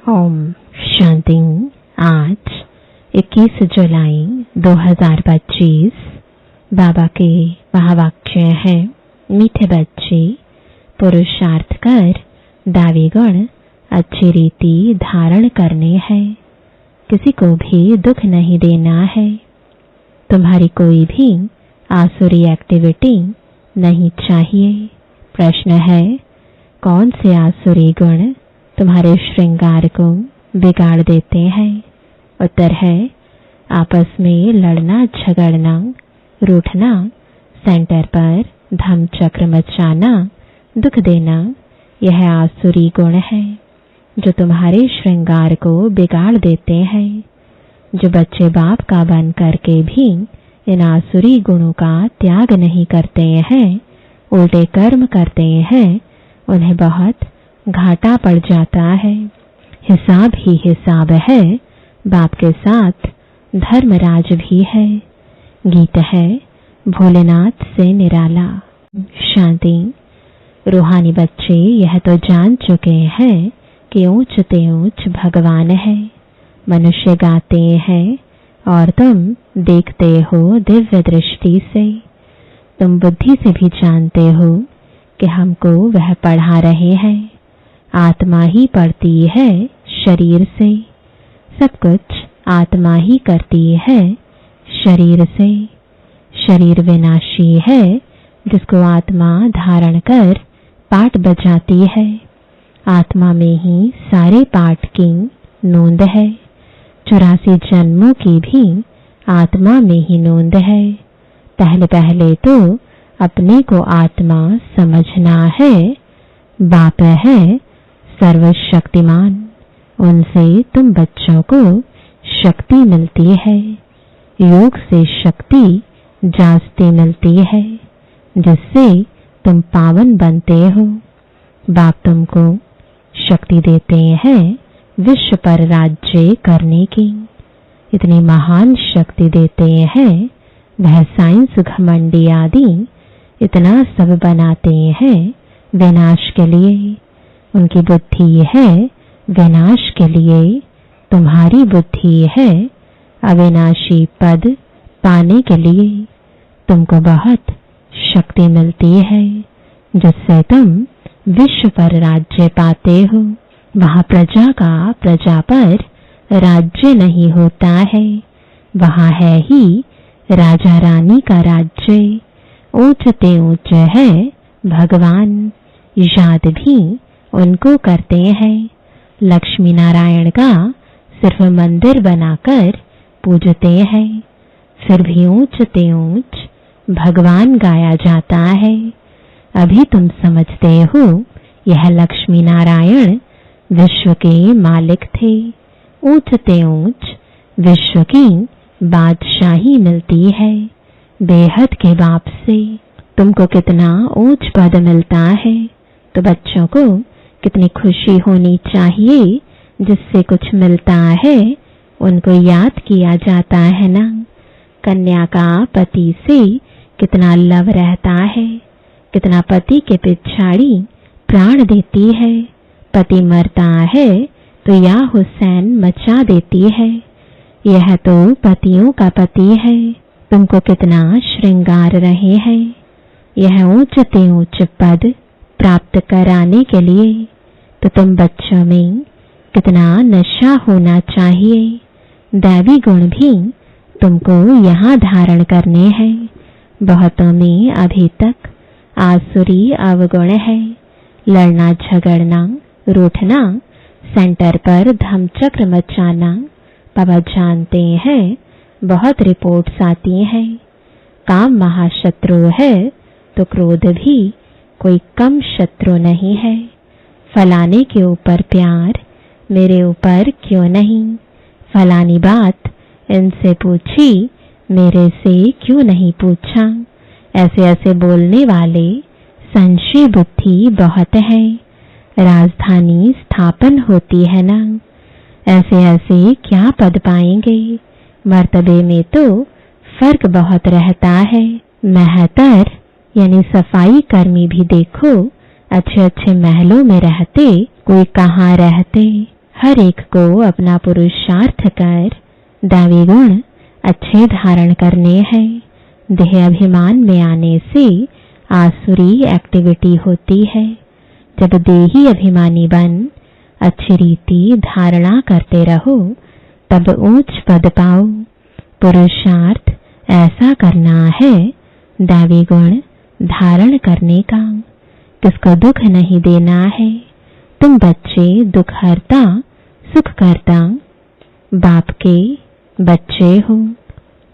ओम शांति। आज 21 जुलाई 2025 बाबा के महावाक्य है, मीठे बच्चे पुरुषार्थ कर दावी गुण अच्छी रीति धारण करने हैं। किसी को भी दुख नहीं देना है। तुम्हारी कोई भी आसुरी एक्टिविटी नहीं चाहिए। प्रश्न है, कौन से आसुरी गुण तुम्हारे श्रृंगार को बिगाड़ देते हैं? उत्तर है, आपस में लड़ना झगड़ना, रूठना, सेंटर पर धम चक्र मचाना, दुख देना, यह आसुरी गुण है जो तुम्हारे श्रृंगार को बिगाड़ देते हैं। जो बच्चे बाप का बन करके भी इन आसुरी गुणों का त्याग नहीं करते हैं, उल्टे कर्म करते हैं, उन्हें बहुत घाटा पड़ जाता है। हिसाब ही हिसाब है। बाप के साथ धर्मराज भी है। गीत है, भोलेनाथ से निराला। शांति। रूहानी बच्चे यह तो जान चुके हैं कि ऊंच ते ऊंच भगवान है। मनुष्य गाते हैं और तुम देखते हो दिव्य दृष्टि से। तुम बुद्धि से भी जानते हो कि हमको वह पढ़ा रहे हैं। आत्मा ही पढ़ती है शरीर से। सब कुछ आत्मा ही करती है शरीर से। शरीर विनाशी है, जिसको आत्मा धारण कर पाठ बजाती है। आत्मा में ही सारे पाठ की नोंद है। 84 जन्मों की भी आत्मा में ही नोंद है। पहले पहले तो अपने को आत्मा समझना है। बाप है सर्वशक्तिमान। उनसे तुम बच्चों को शक्ति मिलती है। योग से शक्ति जास्ती मिलती है, जिससे तुम पावन बनते हो। बाप तुमको शक्ति देते हैं विश्व पर राज्य करने की। इतनी महान शक्ति देते हैं, वह साइंस घमंडी आदि इतना सब बनाते हैं विनाश के लिए। उनकी बुद्धि है विनाश के लिए, तुम्हारी बुद्धि है अविनाशी पद पाने के लिए। तुमको बहुत शक्ति मिलती है, जिससे तुम विश्व पर राज्य पाते हो। वहाँ प्रजा का प्रजा पर राज्य नहीं होता है। वहाँ है ही राजा रानी का राज्य। ऊंच ते ऊंच है भगवान। याद भी उनको करते हैं। लक्ष्मी नारायण का सिर्फ मंदिर बनाकर पूजते हैं। फिर भी ऊंच ते ऊंच भगवान गाया जाता है। अभी तुम समझते हो, यह लक्ष्मी नारायण विश्व के मालिक थे। ऊंच ते ऊंच विश्व की बादशाही मिलती है बेहद के बाप से। तुमको कितना ऊंच पद मिलता है, तो बच्चों को कितनी खुशी होनी चाहिए। जिससे कुछ मिलता है, उनको याद किया जाता है ना। कन्या का पति से कितना लव रहता है, कितना पति के पिछाड़ी प्राण देती है। पति मरता है तो या हुसैन मचा देती है। यह तो पतियों का पति है। तुमको कितना श्रृंगार रहे हैं, यह ऊंच ते ऊंच पद प्राप्त कराने के लिए। तो तुम बच्चों में कितना नशा होना चाहिए। दैवी गुण भी तुमको यहाँ धारण करने हैं। बहुतों में अभी तक आसुरी अवगुण है। लड़ना झगड़ना, रूठना, सेंटर पर धमचक्र मचाना। बाबा जानते हैं बहुत रिपोर्ट्स आती हैं। काम महाशत्रु है तो क्रोध भी कोई कम शत्रु नहीं है। फलाने के ऊपर प्यार, मेरे ऊपर क्यों नहीं? फलानी बात इनसे पूछी, मेरे से क्यों नहीं पूछा? ऐसे ऐसे बोलने वाले संशय बुद्धि बहुत है। राजधानी स्थापन होती है ना। ऐसे ऐसे क्या पद पाएंगे? मर्तबे में तो फर्क बहुत रहता है। महतर यानी सफाई कर्मी भी देखो, अच्छे अच्छे महलों में रहते, कोई कहाँ रहते। हर एक को अपना पुरुषार्थ कर दैवी गुण अच्छे धारण करने हैं। देह अभिमान में आने से आसुरी एक्टिविटी होती है। जब देही अभिमानी बन अच्छी रीति धारणा करते रहो तब ऊंच पद पाओ। पुरुषार्थ ऐसा करना है दैवी गुण धारण करने का, किसको दुख नहीं देना है। तुम बच्चे दुख हरता सुख करता बाप के बच्चे हो।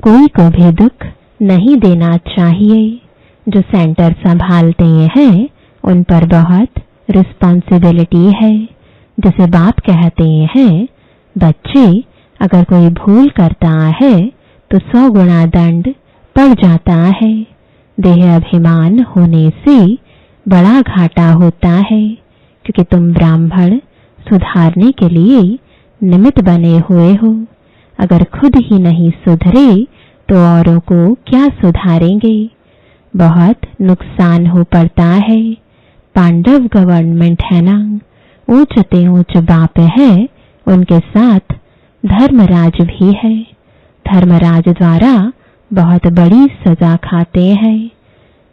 कोई को भी दुख नहीं देना चाहिए। जो सेंटर संभालते हैं उन पर बहुत रिस्पॉन्सिबिलिटी है। जैसे बाप कहते हैं बच्चे अगर कोई भूल करता है तो 100 गुना दंड पड़ जाता है। देह अभिमान होने से बड़ा घाटा होता है, क्योंकि तुम ब्राह्मण सुधारने के लिए निमित्त बने हुए हो। अगर खुद ही नहीं सुधरे तो औरों को क्या सुधारेंगे। बहुत नुकसान हो पड़ता है। पांडव गवर्नमेंट है ना, ऊंचते ऊंच बाप है, उनके साथ धर्मराज भी है। धर्मराज द्वारा बहुत बड़ी सजा खाते हैं।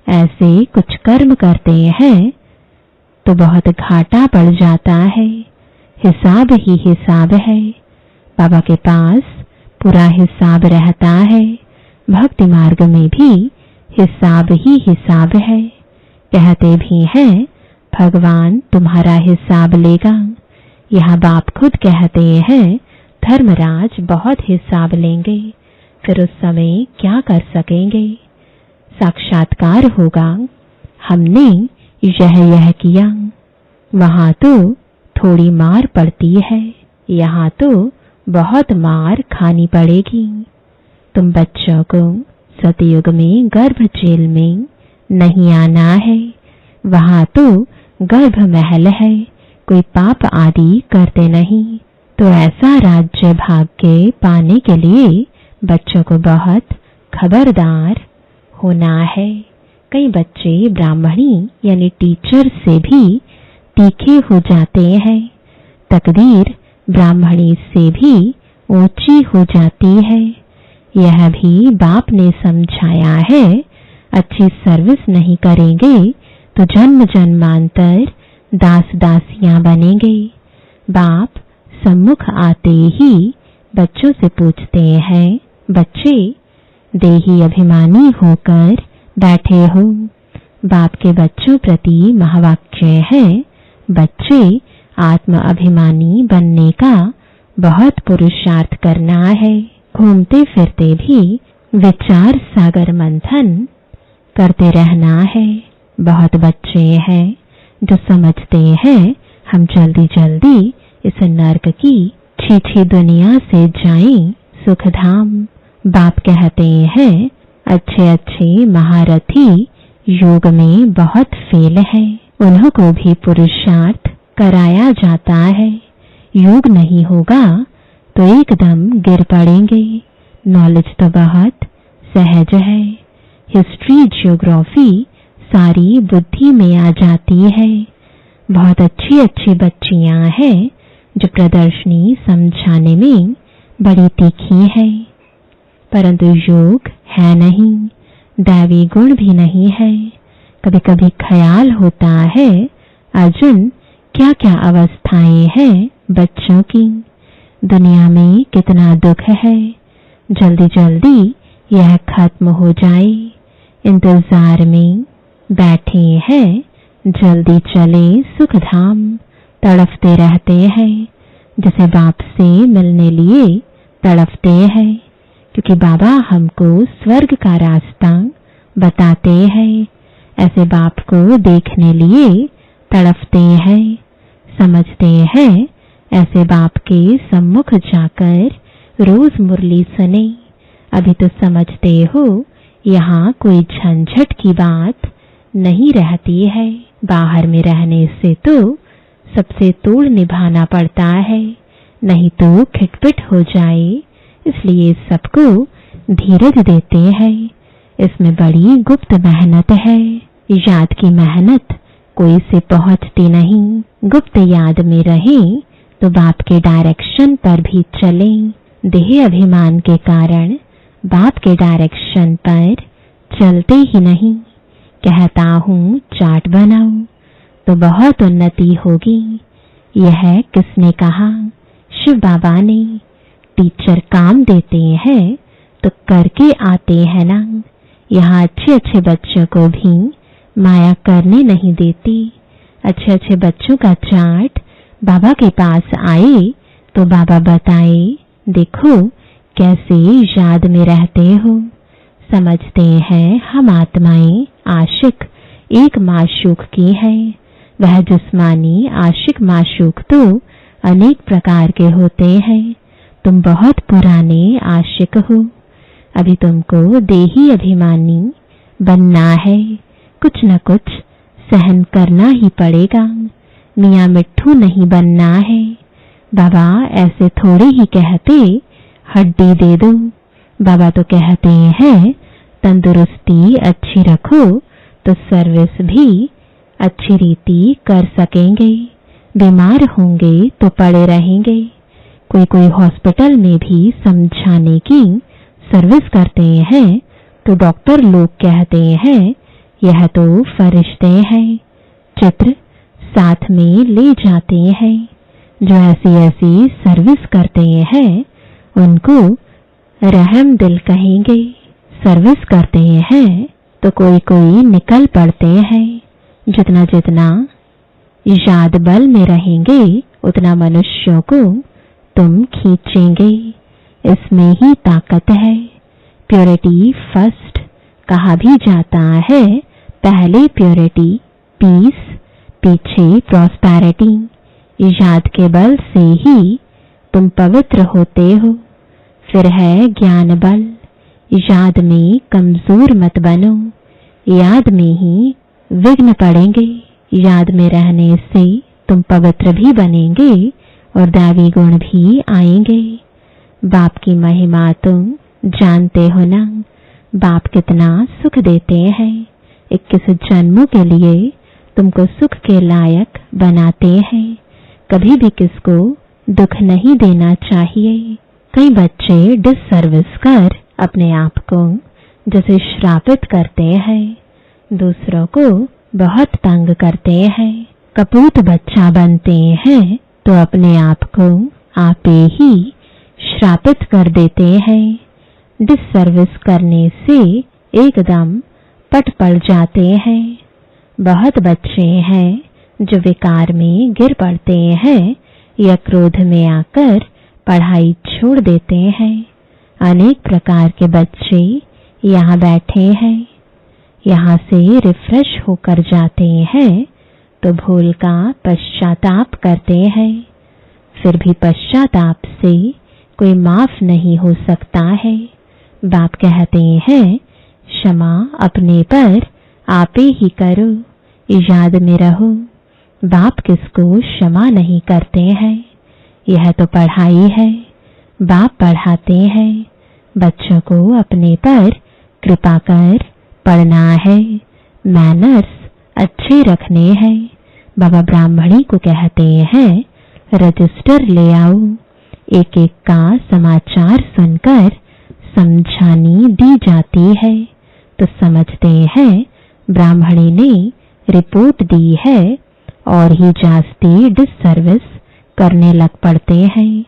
ऐसे कुछ कर्म करते हैं तो बहुत घाटा पड़ जाता है। हिसाब ही हिसाब है। बाबा के पास पूरा हिसाब रहता है। भक्ति मार्ग में भी हिसाब ही हिसाब है। कहते भी हैं भगवान तुम्हारा हिसाब लेगा। यहाँ बाप खुद कहते हैं धर्मराज बहुत हिसाब लेंगे, फिर उस समय क्या कर सकेंगे। साक्षात्कार होगा, हमने यह किया। वहां तो थोड़ी मार पड़ती है, यहाँ तो बहुत मार खानी पड़ेगी। तुम बच्चों को सतयुग में गर्भ जेल में नहीं आना है। वहां तो गर्भ महल है, कोई पाप आदि करते नहीं। तो ऐसा राज्य भाग्य पाने के लिए बच्चों को बहुत खबरदार होना है। कई बच्चे ब्राह्मणी यानी टीचर से भी तीखे हो जाते हैं। तकदीर ब्राह्मणी से भी ऊंची हो जाती है। यह भी बाप ने समझाया है। अच्छी सर्विस नहीं करेंगे तो जन्म जन्मांतर दास दासियां बनेंगे। बाप सम्मुख आते ही बच्चों से पूछते हैं, बच्चे देही अभिमानी होकर बैठे हो। बाप के बच्चों प्रति महावाक्य है, बच्चे आत्म अभिमानी बनने का बहुत पुरुषार्थ करना है। घूमते फिरते भी विचार सागर मंथन करते रहना है। बहुत बच्चे हैं जो समझते हैं हम जल्दी जल्दी इस नर्क की छीछी दुनिया से जाएं सुखधाम। बाप कहते हैं अच्छे अच्छे महारथी योग में बहुत फेल है, उन्हों को भी पुरुषार्थ कराया जाता है। योग नहीं होगा तो एकदम गिर पड़ेंगे। नॉलेज तो बहुत सहज है। हिस्ट्री ज्योग्राफी सारी बुद्धि में आ जाती है। बहुत अच्छी अच्छी बच्चियां हैं जो प्रदर्शनी समझाने में बड़ी तीखी है, परंतु योग है नहीं, दैवी गुण भी नहीं है। कभी कभी ख्याल होता है अर्जुन क्या क्या अवस्थाएं हैं बच्चों की, दुनिया में कितना दुख है, जल्दी जल्दी यह खत्म हो जाए। इंतजार में बैठे हैं, जल्दी चले सुखधाम। तड़फते रहते हैं जैसे बाप से मिलने लिए तड़फते हैं, क्योंकि बाबा हमको स्वर्ग का रास्ता बताते हैं। ऐसे बाप को देखने लिए तड़फते हैं। समझते हैं ऐसे बाप के सम्मुख जाकर रोज मुरली सुने। अभी तो समझते हो यहाँ कोई झंझट की बात नहीं रहती है। बाहर में रहने से तो सबसे तोड़ निभाना पड़ता है, नहीं तो खिटपिट हो जाए, इसलिए सबको धीरज देते हैं। इसमें बड़ी गुप्त मेहनत है। याद की मेहनत कोई से पहुंचती नहीं। गुप्त याद में रहे तो बाप के डायरेक्शन पर भी चलें। देह अभिमान के कारण बाप के डायरेक्शन पर चलते ही नहीं। कहता हूँ चार्ट बनाओ तो बहुत उन्नति होगी। यह किसने कहा? शिव बाबा ने। टीचर काम देते हैं तो करके आते हैं ना। यहाँ अच्छे अच्छे बच्चों को भी माया करने नहीं देती। अच्छे अच्छे बच्चों का चार्ट बाबा के पास आए तो बाबा बताए, देखो कैसे याद में रहते हो। समझते हैं हम आत्माएं आशिक एक माशूक की है। वह जिस्मानी आशिक माशूक तो अनेक प्रकार के होते हैं। तुम बहुत पुराने आशिक हो। अभी तुमको देही अभिमानी बनना है। कुछ न कुछ सहन करना ही पड़ेगा। मियाँ मिट्ठू नहीं बनना है। बाबा ऐसे थोड़ी ही कहते हड्डी दे दो। बाबा तो कहते हैं तंदुरुस्ती अच्छी रखो तो सर्विस भी अच्छी रीति कर सकेंगे। बीमार होंगे तो पड़े रहेंगे। कोई कोई हॉस्पिटल में भी समझाने की सर्विस करते हैं तो डॉक्टर लोग कहते हैं यह तो फरिश्ते हैं। चित्र साथ में ले जाते हैं। जो ऐसी ऐसी सर्विस करते हैं उनको रहम दिल कहेंगे। सर्विस करते हैं तो कोई कोई निकल पड़ते हैं। जितना जितना याद बल में रहेंगे उतना मनुष्यों को तुम खींचेंगे। इसमें ही ताकत है। प्योरिटी फर्स्ट कहा भी जाता है। पहले प्योरिटी पीस, पीछे प्रॉस्पेरिटी। याद के बल से ही तुम पवित्र होते हो। फिर है ज्ञान बल। याद में कमजोर मत बनो। याद में ही विघ्न पड़ेंगे। याद में रहने से तुम पवित्र भी बनेंगे और दैवी गुण भी आएंगे। बाप की महिमा तुम जानते हो ना। बाप कितना सुख देते हैं। 21 जन्मों के लिए तुमको सुख के लायक बनाते हैं। कभी भी किसको दुख नहीं देना चाहिए। कई बच्चे डिससर्विस कर अपने आप को जैसे श्रापित करते हैं। दूसरों को बहुत तंग करते हैं। कपूत बच्चा बनते हैं तो अपने आप को आपे ही श्रापित कर देते हैं। डिससर्विस करने से एकदम पट पड़ जाते हैं। बहुत बच्चे हैं जो विकार में गिर पड़ते हैं या क्रोध में आकर पढ़ाई छोड़ देते हैं। अनेक प्रकार के बच्चे यहाँ बैठे हैं। यहाँ से रिफ्रेश होकर जाते हैं तो भूल का पश्चाताप करते हैं। फिर भी पश्चाताप से कोई माफ नहीं हो सकता है। बाप कहते हैं क्षमा अपने पर आपे ही करो। याद में रहो बाप किसको क्षमा नहीं करते हैं। यह तो पढ़ाई है। बाप पढ़ाते हैं बच्चों को अपने पर कृपा कर पढ़ना है। मैनर्स अच्छे रखने हैं। बाबा ब्राह्मणी को कहते हैं रजिस्टर ले आओ। एक एक का समाचार सुनकर समझानी दी जाती है तो समझते हैं ब्राह्मणी ने रिपोर्ट दी है और ही जास्ती डिससर्विस करने लग पड़ते हैं।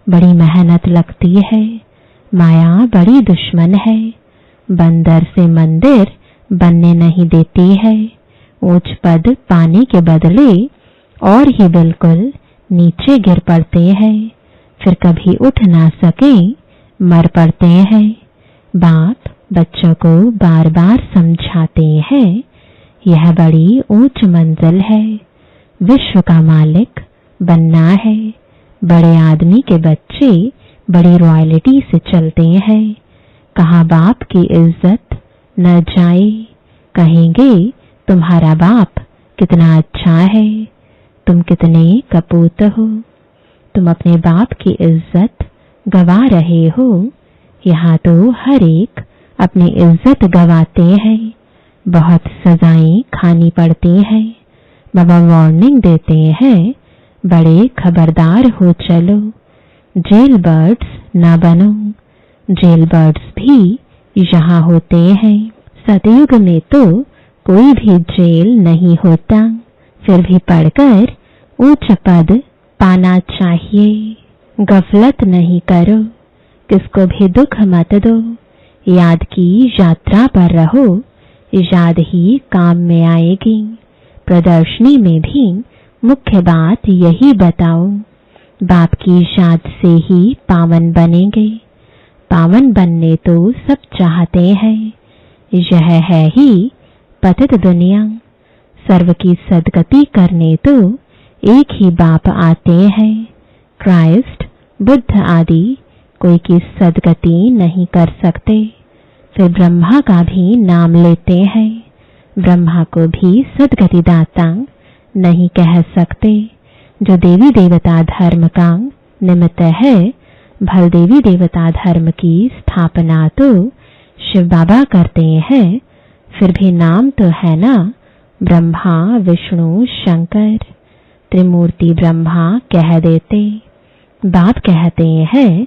बड़ी मेहनत लगती है। माया बड़ी दुश्मन है। बंदर से मंदिर बनने नहीं देती है। ऊंच पद पाने के बदले और ही बिल्कुल नीचे गिर पड़ते हैं। फिर कभी उठ ना सके मर पड़ते हैं। बाप बच्चों को बार बार समझाते हैं यह बड़ी ऊंच मंजिल है। विश्व का मालिक बनना है। बड़े आदमी के बच्चे बड़ी रॉयल्टी से चलते हैं। कहाँ बाप की इज्जत न जाए। कहेंगे तुम्हारा बाप कितना अच्छा है। तुम कितने कपूत हो। तुम अपने बाप की इज्जत गवा रहे हो। यहाँ तो हर एक अपनी इज्जत गवाते हैं। बहुत सजाएं खानी पड़ती हैं। बाबा वार्निंग देते हैं बड़े खबरदार हो चलो, जेल बर्ड्स ना बनो। जेल बर्ड्स भी यहाँ होते हैं। सतयुग में तो कोई भी जेल नहीं होता, फिर भी पढ़कर ऊंच पद पाना चाहिए। गफलत नहीं करो, किसको भी दुख मत दो, याद की यात्रा पर रहो, याद ही काम में आएगी। प्रदर्शनी में भी मुख्य बात यही बताओ, बाप की याद से ही पावन बनेंगे। पावन बनने तो सब चाहते हैं, यह है ही पतित दुनिया। सर्व की सदगति करने तो एक ही बाप आते हैं, क्राइस्ट, बुद्ध आदि कोई की सदगति नहीं कर सकते। फिर ब्रह्मा का भी नाम लेते हैं, ब्रह्मा को भी सदगति दाता नहीं कह सकते। जो देवी देवता धर्म का निमित्त है, भल देवी देवता धर्म की स्थापना तो शिव बाबा करते हैं, फिर भी नाम तो है ना ब्रह्मा विष्णु शंकर, त्रिमूर्ति ब्रह्मा कह देते। बाप कहते हैं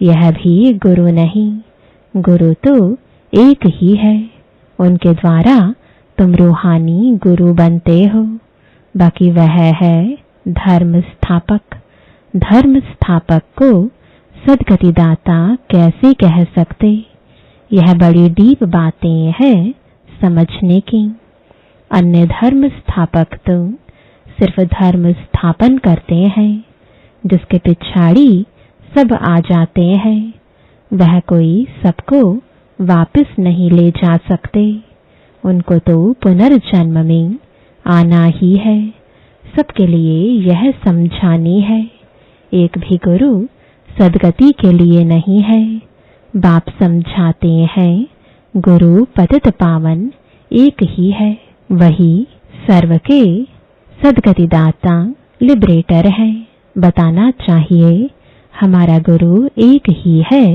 यह भी गुरु नहीं, गुरु तो एक ही है, उनके द्वारा तुम रूहानी गुरु बनते हो, बाकी वह है धर्म स्थापक। धर्म स्थापक को सदगति दाता कैसे कह सकते? यह बड़ी डीप बातें हैं समझने की। अन्य धर्म स्थापक तो सिर्फ धर्म स्थापन करते हैं, जिसके पिछाड़ी सब आ जाते हैं, वह कोई सबको वापस नहीं ले जा सकते। उनको तो पुनर्जन्म में आना ही है। सबके लिए यह समझानी है, एक भी गुरु सदगति के लिए नहीं है। बाप समझाते हैं गुरु पतित पावन एक ही है, वही सर्व के सदगति दाता लिबरेटर है। बताना चाहिए हमारा गुरु एक ही है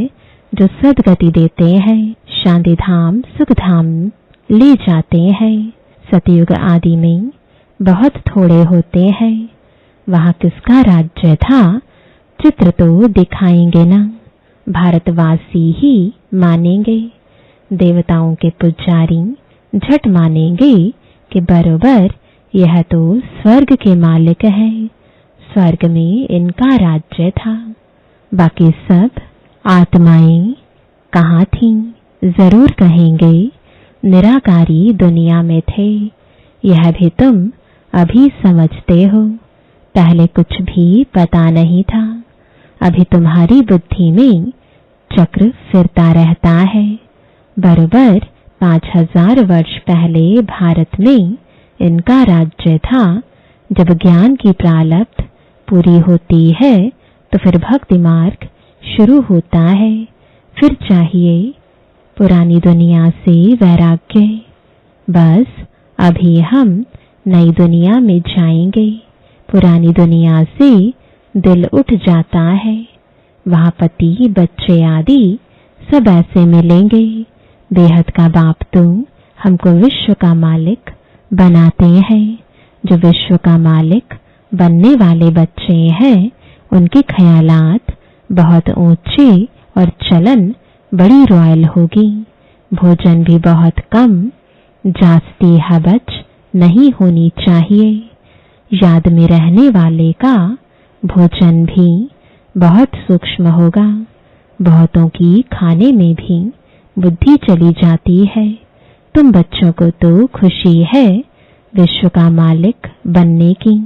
जो सदगति देते हैं, शांति धाम सुख धाम ले जाते हैं। सतयुग आदि में बहुत थोड़े होते हैं, वहाँ किसका राज्य था चित्र तो दिखाएंगे ना, भारतवासी ही मानेंगे। देवताओं के पुजारी झट मानेंगे कि बरोबर यह तो स्वर्ग के मालिक हैं, स्वर्ग में इनका राज्य था। बाकी सब आत्माएं कहाँ थीं? जरूर कहेंगे निराकारी दुनिया में थे। यह भी तुम अभी समझते हो, पहले कुछ भी पता नहीं था। अभी तुम्हारी बुद्धि में चक्र फिरता रहता है। बरोबर 5000 वर्ष पहले भारत में इनका राज्य था। जब ज्ञान की प्रारब्ध पूरी होती है तो फिर भक्ति मार्ग शुरू होता है। फिर चाहिए पुरानी दुनिया से वैराग्य। बस अभी हम नई दुनिया में जाएंगे। पुरानी दुनिया से दिल उठ जाता है, वहाँ पति बच्चे आदि सब ऐसे मिलेंगे। बेहद का बाप तो हमको विश्व का मालिक बनाते हैं। जो विश्व का मालिक बनने वाले बच्चे हैं, उनके ख्यालात बहुत ऊंचे और चलन बड़ी रॉयल होगी। भोजन भी बहुत कम, जास्ती हबच नहीं होनी चाहिए। याद में रहने वाले का भोजन भी बहुत सूक्ष्म होगा। बहुतों की खाने में भी बुद्धि चली जाती है। तुम बच्चों को तो खुशी है विश्व का मालिक बनने की।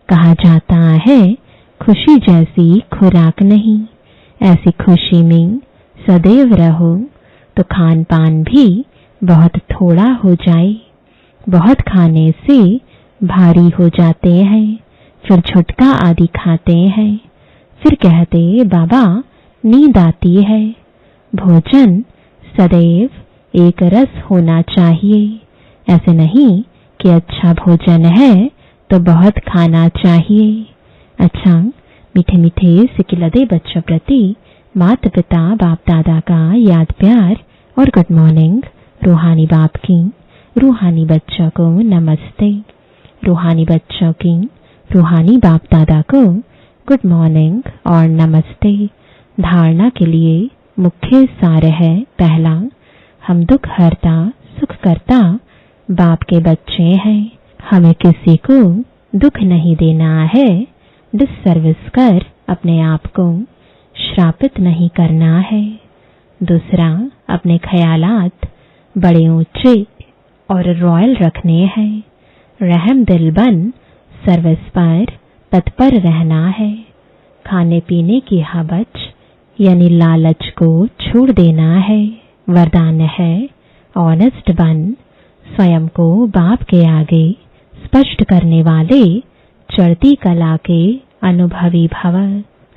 कहा जाता है खुशी जैसी खुराक नहीं। ऐसी खुशी में सदैव रहो तो खान पान भी बहुत थोड़ा हो जाए। बहुत खाने से भारी हो जाते हैं, फिर झुटका आदि खाते हैं, फिर कहते बाबा नींद आती है। भोजन सदैव एक रस होना चाहिए। ऐसे नहीं कि अच्छा भोजन है तो बहुत खाना चाहिए। अच्छा, मीठे मीठे सिकिलदे बच्चों प्रति माता पिता बाप दादा का याद प्यार और गुड मॉर्निंग। रूहानी बाप की रूहानी बच्चों को नमस्ते। रूहानी बच्चों की रूहानी बाप दादा को गुड मॉर्निंग और नमस्ते। धारणा के लिए मुख्य सार है, पहला, हम दुख हरता सुख करता बाप के बच्चे हैं। हमें किसी को दुख नहीं देना है। डिससर्विस कर अपने आप को श्रापित नहीं करना है। दूसरा, अपने ख्यालात बड़े ऊंचे और रॉयल रखने हैं। रहम दिल बन सर्विस पर तत्पर रहना है। खाने पीने की हवच यानी लालच को छोड़ देना है। वरदान है, ऑनेस्ट बन स्वयं को बाप के आगे स्पष्ट करने वाले चढ़ती कला के अनुभवी भव।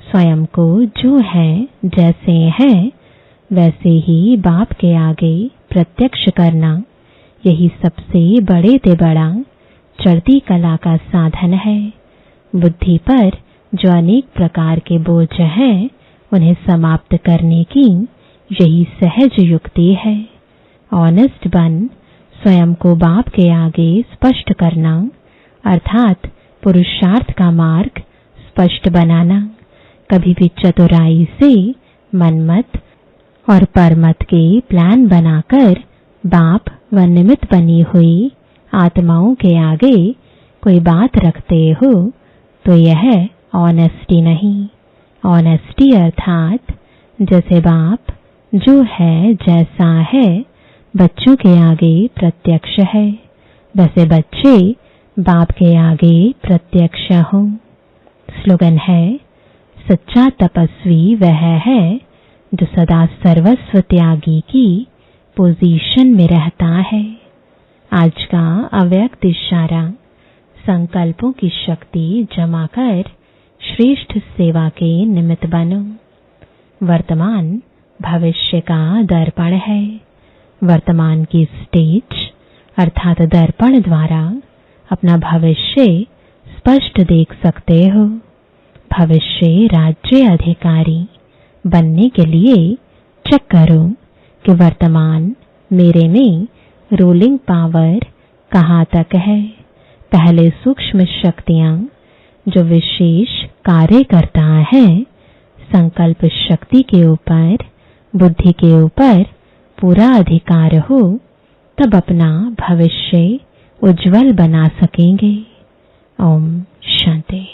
स्वयं को जो है जैसे है वैसे ही बाप के आगे प्रत्यक्ष करना, यही सबसे बड़े से बड़ा चढ़ती कला का साधन है। बुद्धि पर जो अनेक प्रकार के बोझ हैं उन्हें समाप्त करने की यही सहज युक्ति है। ऑनेस्ट बन स्वयं को बाप के आगे स्पष्ट करना अर्थात पुरुषार्थ का मार्ग स्पष्ट बनाना। कभी भी चतुराई से मनमत और परमत के प्लान बनाकर बाप व निमित्त बनी हुई आत्माओं के आगे कोई बात रखते हो तो यह ऑनेस्टी नहीं। ऑनेस्टी अर्थात जैसे बाप जो है जैसा है बच्चों के आगे प्रत्यक्ष है, वैसे बच्चे बाप के आगे प्रत्यक्ष हो। स्लोगन है, सच्चा तपस्वी वह है जो सदा सर्वस्व त्यागी की पोजीशन में रहता है। आज का अव्यक्त इशारा, संकल्पों की शक्ति जमा कर श्रेष्ठ सेवा के निमित्त बनो। वर्तमान भविष्य का दर्पण है। वर्तमान की स्टेज अर्थात दर्पण द्वारा अपना भविष्य स्पष्ट देख सकते हो। भविष्य राज्य अधिकारी बनने के लिए चेक करो कि वर्तमान मेरे में रूलिंग पावर कहाँ तक है। पहले सूक्ष्म शक्तियाँ जो विशेष कार्य करता है, संकल्प शक्ति के ऊपर, बुद्धि के ऊपर पूरा अधिकार हो, तब अपना भविष्य उज्जवल बना सकेंगे। ओम शांति।